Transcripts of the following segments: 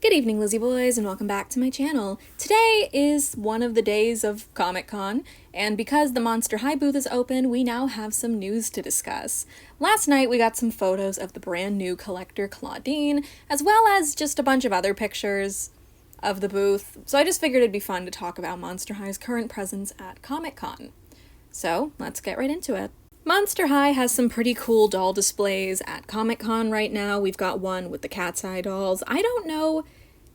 Good evening, Lizzie boys, and welcome back to my channel. Today is one of the days of Comic-Con, and because the Monster High booth is open, we now have some news to discuss. Last night we got some photos of the brand new collector Clawdeen, as well as just a bunch of other pictures of the booth, so I just figured it'd be fun to talk about Monster High's current presence at Comic-Con. So, let's get right into it. Monster High has some pretty cool doll displays at Comic-Con right now. We've got one with the KATSEYE dolls. I don't know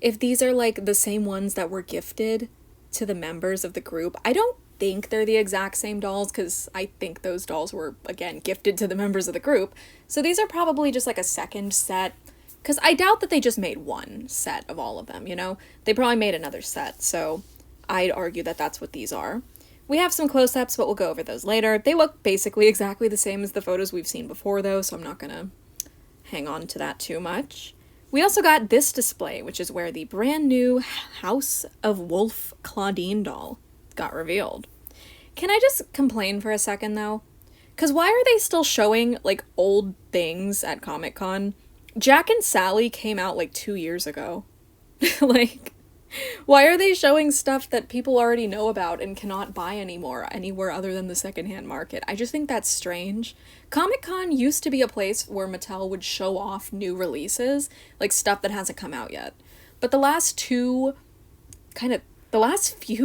if these are like the same ones that were gifted to the members of the group. I don't think they're the exact same dolls because I think those dolls were, again, gifted to the members of the group. So these are probably just like a second set because I doubt that they just made one set of all of them, you know? They probably made another set, so I'd argue that that's what these are. We have some close-ups, but we'll go over those later. They look basically exactly the same as the photos we've seen before, though, so I'm not gonna hang on to that too much. We also got this display, which is where the brand new House of Wolf Clawdeen doll got revealed. Can I just complain for a second, though? Because why are they still showing, like, old things at Comic-Con? Jack and Sally came out, like, 2 years ago. Like, why are they showing stuff that people already know about and cannot buy anymore anywhere other than the secondhand market? I just think that's strange. Comic-Con used to be a place where Mattel would show off new releases, like stuff that hasn't come out yet. But the last few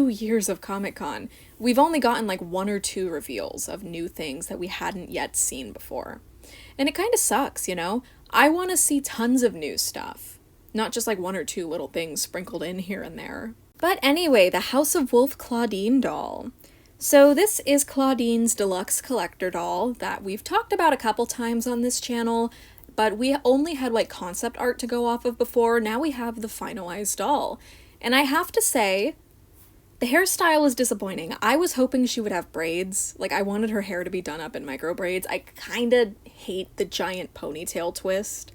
years of Comic-Con, we've only gotten like 1 or 2 reveals of new things that we hadn't yet seen before. And it kind of sucks, you know? I want to see tons of new stuff. Not just like 1 or 2 little things sprinkled in here and there. But anyway, the House of Wolf Clawdeen doll. So this is Clawdeen's deluxe collector doll that we've talked about a couple times on this channel, but we only had like concept art to go off of before. Now we have the finalized doll. And I have to say, the hairstyle is disappointing. I was hoping she would have braids. Like, I wanted her hair to be done up in micro braids. I kinda hate the giant ponytail twist.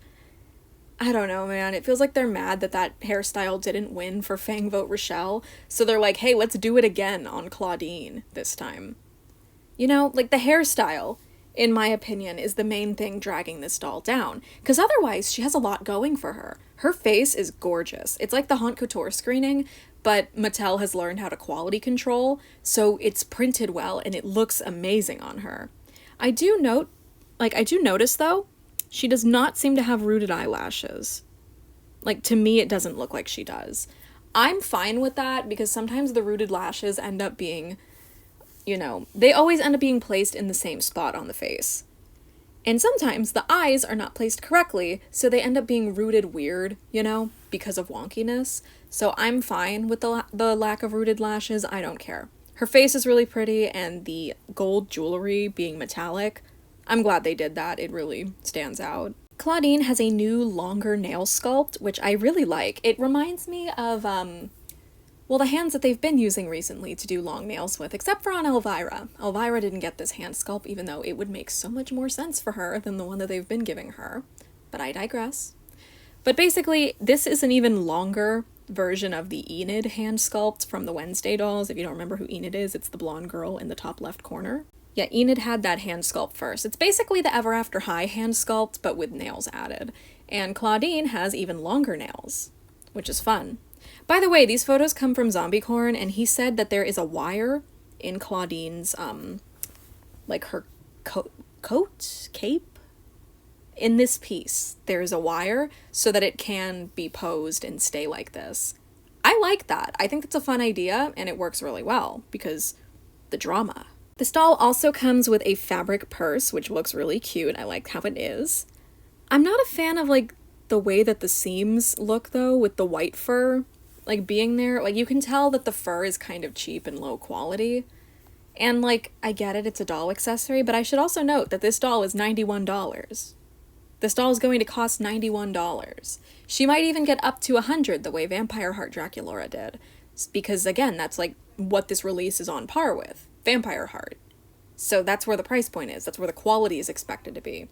I don't know, man. It feels like they're mad that that hairstyle didn't win for Fang Vote Rochelle, so they're like, hey, let's do it again on Clawdeen this time. You know, like, the hairstyle, in my opinion, is the main thing dragging this doll down, because otherwise she has a lot going for her. Her face is gorgeous. It's like the Haute Couture screening, but Mattel has learned how to quality control, so it's printed well and it looks amazing on her. I do notice, though, she does not seem to have rooted eyelashes. Like, to me, it doesn't look like she does. I'm fine with that because sometimes the rooted lashes end up being, you know, they always end up being placed in the same spot on the face. And sometimes the eyes are not placed correctly, so they end up being rooted weird, you know, because of wonkiness. So I'm fine with the lack of rooted lashes. I don't care. Her face is really pretty, and the gold jewelry being metallic, I'm glad they did that. It really stands out. Clawdeen has a new longer nail sculpt, which I really like. It reminds me of, well, the hands that they've been using recently to do long nails with, except for on Elvira. Elvira didn't get this hand sculpt, even though it would make so much more sense for her than the one that they've been giving her. But I digress. But basically, this is an even longer version of the Enid hand sculpt from the Wednesday dolls. If you don't remember who Enid is, it's the blonde girl in the top left corner. Yeah, Enid had that hand sculpt first. It's basically the Ever After High hand sculpt, but with nails added. And Clawdeen has even longer nails, which is fun. By the way, these photos come from Zombiecorn, and he said that there is a wire in Clawdeen's, like her cape? In this piece, there is a wire so that it can be posed and stay like this. I like that. I think it's a fun idea, and it works really well, because the drama. This doll also comes with a fabric purse, which looks really cute. I like how it is. I'm not a fan of, like, the way that the seams look, though, with the white fur, like, being there. Like, you can tell that the fur is kind of cheap and low quality. And, like, I get it, it's a doll accessory, but I should also note that this doll is $91. This doll is going to cost $91. She might even get up to $100 the way Vampire Heart Draculaura did. Because, again, that's, like, what this release is on par with. Vampire Heart. So that's where the price point is. That's where the quality is expected to be.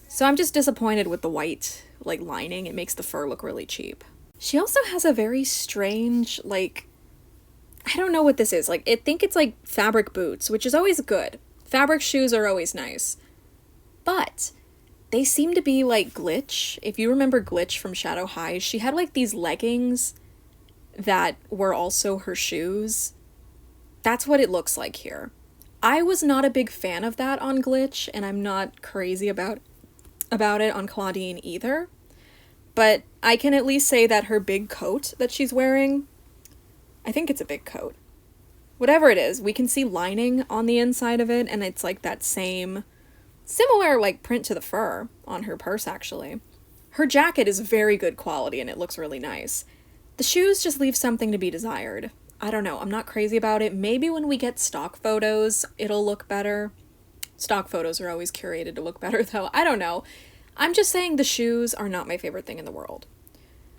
So I'm just disappointed with the white, like, lining. It makes the fur look really cheap. She also has a very strange, like, I don't know what this is. Like, I think it's like fabric boots, which is always good. Fabric shoes are always nice. But They seem to be like Glitch. If you remember Glitch from Shadow High, she had like these leggings that were also her shoes. That's what it looks like here. I was not a big fan of that on Glitch, and I'm not crazy about it on Clawdeen either. But I can at least say that her big coat that she's wearing, I think it's a big coat. Whatever it is, we can see lining on the inside of it, and it's like that same, similar like print to the fur on her purse actually. Her jacket is very good quality and it looks really nice. The shoes just leave something to be desired. I don't know, I'm not crazy about it. Maybe when we get stock photos, it'll look better. Stock photos are always curated to look better though. I don't know. I'm just saying the shoes are not my favorite thing in the world.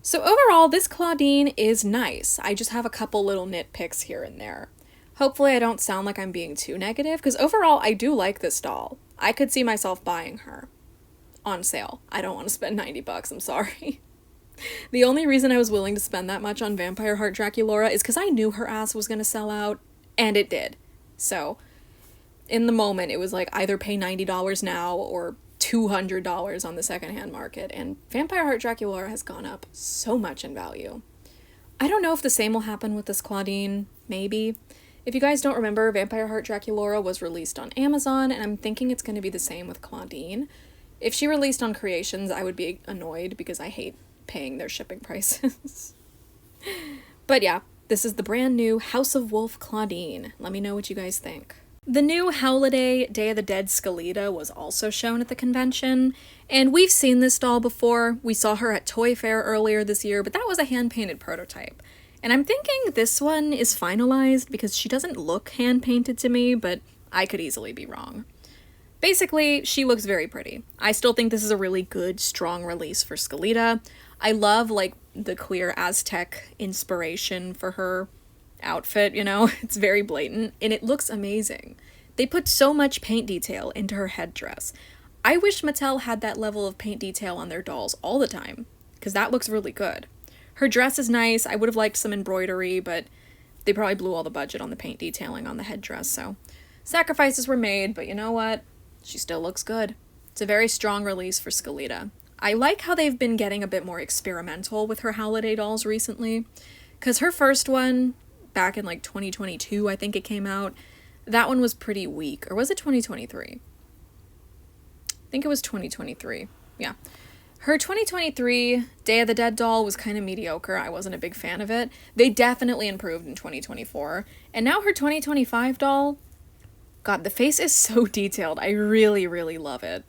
So overall, this Clawdeen is nice. I just have a couple little nitpicks here and there. Hopefully I don't sound like I'm being too negative, because overall I do like this doll. I could see myself buying her. On sale. I don't want to spend $90, I'm sorry. The only reason I was willing to spend that much on Vampire Heart Draculaura is because I knew her ass was going to sell out, and it did. So, in the moment, it was like either pay $90 now or $200 on the secondhand market, and Vampire Heart Draculaura has gone up so much in value. I don't know if the same will happen with this Clawdeen, maybe. If you guys don't remember, Vampire Heart Draculaura was released on Amazon, and I'm thinking it's going to be the same with Clawdeen. If she released on Creations, I would be annoyed because I hate paying their shipping prices. But yeah, this is the brand new House of Wolf Clawdeen. Let me know what you guys think. The new Holiday Day of the Dead Skeleta was also shown at the convention, and we've seen this doll before. We saw her at Toy Fair earlier this year, but that was a hand-painted prototype. And I'm thinking this one is finalized because she doesn't look hand-painted to me, but I could easily be wrong. Basically, she looks very pretty. I still think this is a really good, strong release for Skeleta. I love, like, the clear Aztec inspiration for her outfit, you know? It's very blatant, and it looks amazing. They put so much paint detail into her headdress. I wish Mattel had that level of paint detail on their dolls all the time, because that looks really good. Her dress is nice. I would have liked some embroidery, but they probably blew all the budget on the paint detailing on the headdress, so sacrifices were made, but you know what? She still looks good. It's a very strong release for Skeleta. I like how they've been getting a bit more experimental with her holiday dolls recently, because her first one, back in like 2022, I think it came out, that one was pretty weak. Or was it 2023? I think it was 2023. Yeah. Her 2023 Day of the Dead doll was kind of mediocre. I wasn't a big fan of it. They definitely improved in 2024. And now her 2025 doll, God, the face is so detailed. I really, really love it.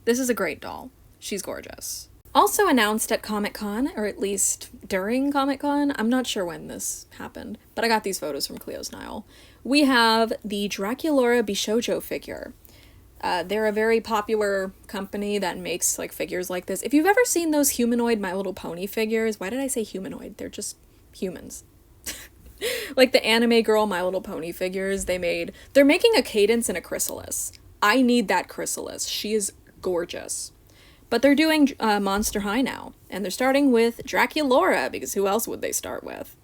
This is a great doll. She's gorgeous. Also announced at Comic-Con, or at least during Comic-Con, I'm not sure when this happened, but I got these photos from Cleo's Nile. We have the Draculaura Bishoujo figure. They're a very popular company that makes like figures like this. If you've ever seen those humanoid My Little Pony figures, why did I say humanoid? They're just humans. Like the anime girl My Little Pony figures they're making a Cadence and a Chrysalis. I need that Chrysalis. She is gorgeous. But they're doing Monster High now, and they're starting with Draculaura, because who else would they start with?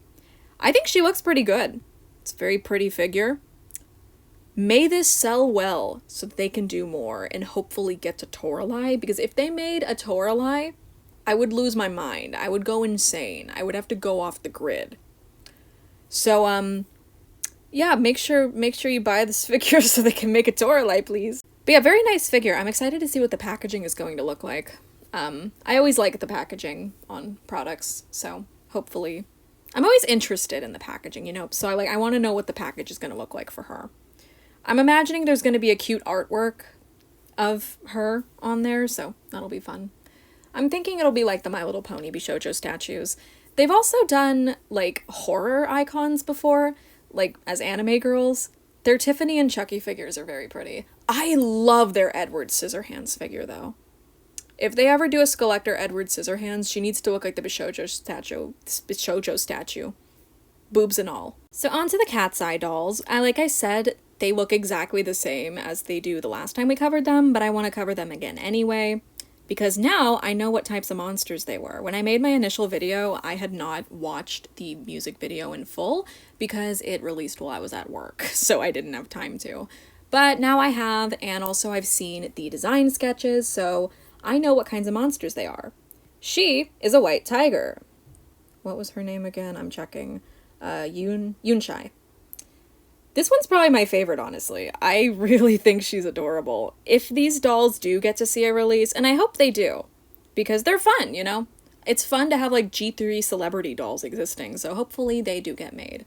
I think she looks pretty good. It's a very pretty figure. May this sell well so that they can do more and hopefully get to Toralei, because if they made a Toralei, I would lose my mind. I would go insane. I would have to go off the grid. So, yeah, make sure you buy this figure so they can make a Toralei, please. But yeah, very nice figure. I'm excited to see what the packaging is going to look like. I always like the packaging on products, so hopefully... I'm always interested in the packaging, you know, so I want to know what the package is going to look like for her. I'm imagining there's going to be a cute artwork of her on there, so that'll be fun. I'm thinking it'll be like the My Little Pony Bishoujo statues. They've also done, like, horror icons before, like, as anime girls. Their Tiffany and Chucky figures are very pretty. I love their Edward Scissorhands figure, though. If they ever do a Skeletor Edward Scissorhands, she needs to look like the Bishoujo statue. Boobs and all. So on to the KATSEYE dolls. Like I said, they look exactly the same as they do the last time we covered them, but I want to cover them again anyway, because now I know what types of monsters they were. When I made my initial video, I had not watched the music video in full because it released while I was at work, so I didn't have time to. But now I have, and also I've seen the design sketches, so I know what kinds of monsters they are. She is a white tiger. What was her name again? I'm checking. Yunshai. This one's probably my favorite, honestly. I really think she's adorable. If these dolls do get to see a release, and I hope they do, because they're fun, you know? It's fun to have, like, G3 celebrity dolls existing, so hopefully they do get made.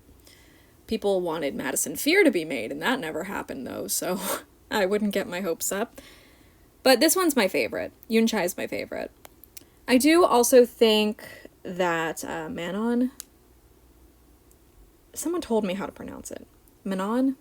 People wanted Madison Fear to be made, and that never happened, though, so I wouldn't get my hopes up. But this one's my favorite. Yunchai is my favorite. I do also think that Manon... Someone told me how to pronounce it. Manon?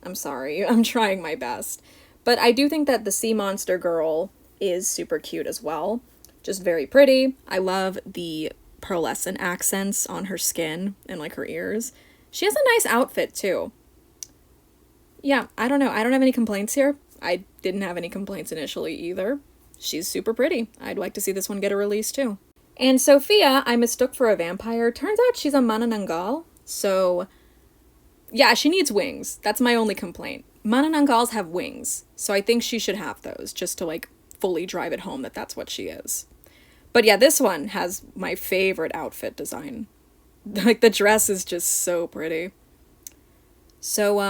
I'm sorry, I'm trying my best. But I do think that the sea monster girl is super cute as well. Just very pretty. I love the pearlescent accents on her skin and, like, her ears. She has a nice outfit, too. Yeah, I don't know. I don't have any complaints here. I didn't have any complaints initially, either. She's super pretty. I'd like to see this one get a release, too. And Sophia, I mistook for a vampire. Turns out she's a Manananggal. So, yeah, she needs wings. That's my only complaint. Manananggals have wings. So I think she should have those, just to, like, fully drive it home that that's what she is. But yeah, this one has my favorite outfit design. Like, the dress is just so pretty. So,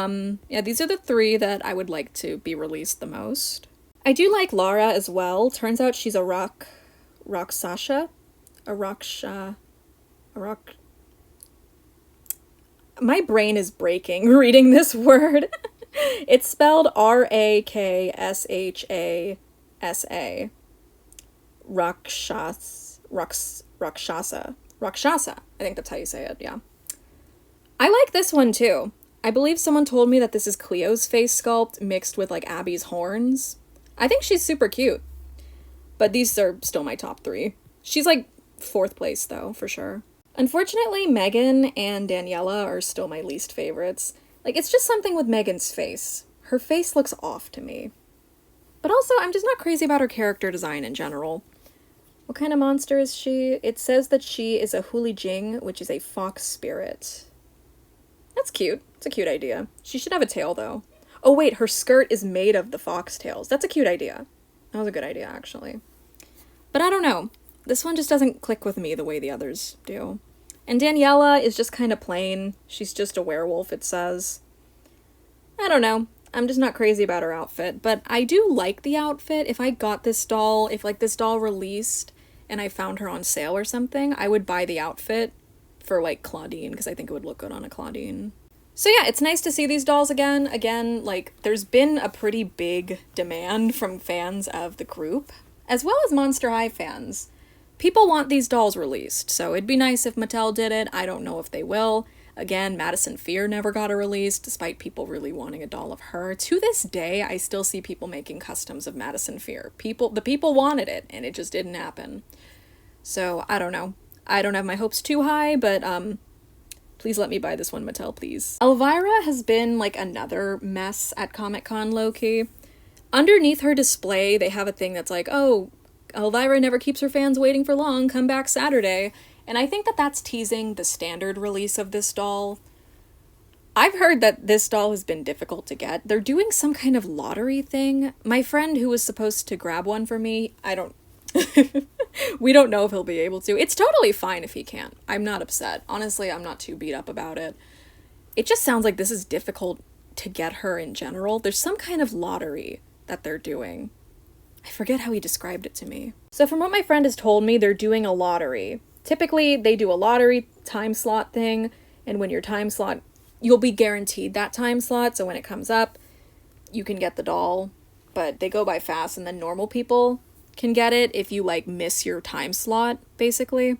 yeah, these are the three that I would like to be released the most. I do like Lara as well. Turns out she's a Rakshasa. My brain is breaking reading this word. It's spelled Rakshasa. Rakshasa. I think that's how you say it, yeah. I like this one too. I believe someone told me that this is Cleo's face sculpt mixed with, like, Abby's horns. I think she's super cute. But these are still my top three. She's, like, 4th place, though, for sure. Unfortunately, Megan and Daniela are still my least favorites. Like, it's just something with Megan's face. Her face looks off to me. But also, I'm just not crazy about her character design in general. What kind of monster is she? It says that she is a Hulijing, which is a fox spirit. That's cute. It's a cute idea. She should have a tail, though. Oh, wait, her skirt is made of the fox tails. That's a cute idea. That was a good idea, actually. But I don't know. This one just doesn't click with me the way the others do. And Daniela is just kind of plain. She's just a werewolf, it says. I don't know. I'm just not crazy about her outfit. But I do like the outfit. If I got this doll, if, like, this doll released and I found her on sale or something, I would buy the outfit for, like, Clawdeen, because I think it would look good on a Clawdeen. So yeah, it's nice to see these dolls again. Again, like, there's been a pretty big demand from fans of the group, as well as Monster High fans. People want these dolls released, so it'd be nice if Mattel did it. I don't know if they will. Again, Madison Fear never got a release, despite people really wanting a doll of her. To this day, I still see people making customs of Madison Fear. The people wanted it, and it just didn't happen. So, I don't know. I don't have my hopes too high, but, please let me buy this one, Mattel, please. Elvira has been, like, another mess at Comic-Con, low-key. Underneath her display, they have a thing that's like, oh, Elvira never keeps her fans waiting for long, come back Saturday. And I think that that's teasing the standard release of this doll. I've heard that this doll has been difficult to get. They're doing some kind of lottery thing. My friend who was supposed to grab one for me, we don't know if he'll be able to. It's totally fine if he can't. I'm not upset. Honestly, I'm not too beat up about it. It just sounds like this is difficult to get her in general. There's some kind of lottery that they're doing. I forget how he described it to me. So from what my friend has told me, they're doing a lottery. Typically, they do a lottery time slot thing, and when your time slot, you'll be guaranteed that time slot, so when it comes up, you can get the doll, but they go by fast, and then normal people can get it if you, like, miss your time slot, basically.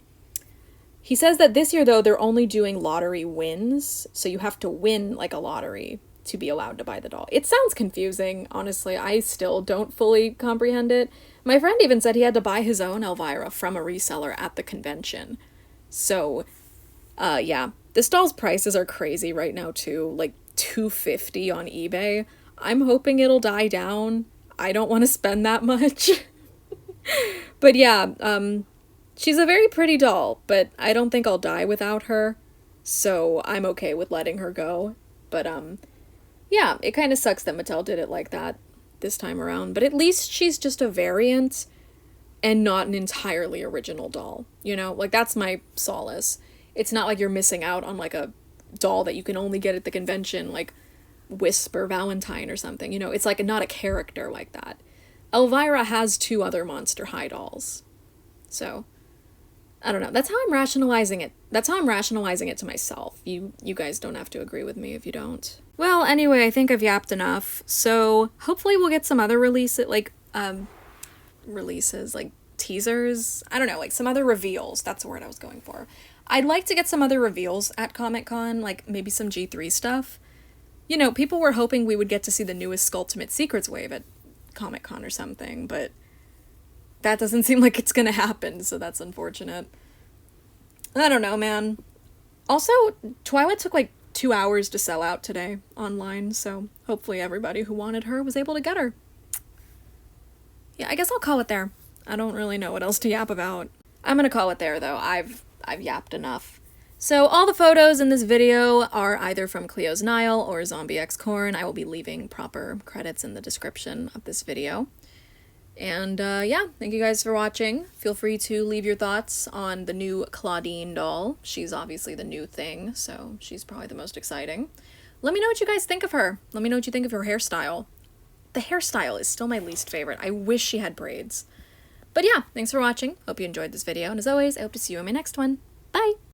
He says that this year, though, they're only doing lottery wins, so you have to win, like, a lottery to be allowed to buy the doll. It sounds confusing, honestly. I still don't fully comprehend it. My friend even said he had to buy his own Elvira from a reseller at the convention. So, yeah. This doll's prices are crazy right now, too. Like, $250 on eBay. I'm hoping it'll die down. I don't want to spend that much. But yeah, she's a very pretty doll, but I don't think I'll die without her. So I'm okay with letting her go. But, yeah, it kind of sucks that Mattel did it like that. this time around, but at least she's just a variant and not an entirely original doll, you know? Like, that's my solace. It's not like you're missing out on, like, a doll that you can only get at the convention, like Wisp or Valentine or something, you know? It's, like, not a character like that. Elvira has 2 other Monster High dolls. So, I don't know. That's how I'm rationalizing it. That's how I'm rationalizing it to myself. You guys don't have to agree with me if you don't. Well, anyway, I think I've yapped enough. So hopefully we'll get some other releases, like teasers. I don't know, like some other reveals. That's the word I was going for. I'd like to get some other reveals at Comic-Con, like maybe some G3 stuff. You know, people were hoping we would get to see the newest Skulltimate Secrets wave at Comic-Con or something, but that doesn't seem like it's gonna happen, so that's unfortunate. I don't know, man. Also, Twilight took like 2 hours to sell out today online, so hopefully everybody who wanted her was able to get her. Yeah, I guess I'll call it there. I don't really know what else to yap about. I'm gonna call it there, though. I've yapped enough. So all the photos in this video are either from Cleo's Nile or Zombie X Corn. I will be leaving proper credits in the description of this video. And yeah, thank you guys for watching. Feel free to leave your thoughts on the new Clawdeen doll. She's obviously the new thing, so she's probably the most exciting. Let me know what you guys think of her. Let me know what you think of her hairstyle. The hairstyle is still my least favorite. I wish she had braids. But yeah, thanks for watching. Hope you enjoyed this video, and as always, I hope to see you in my next one. Bye!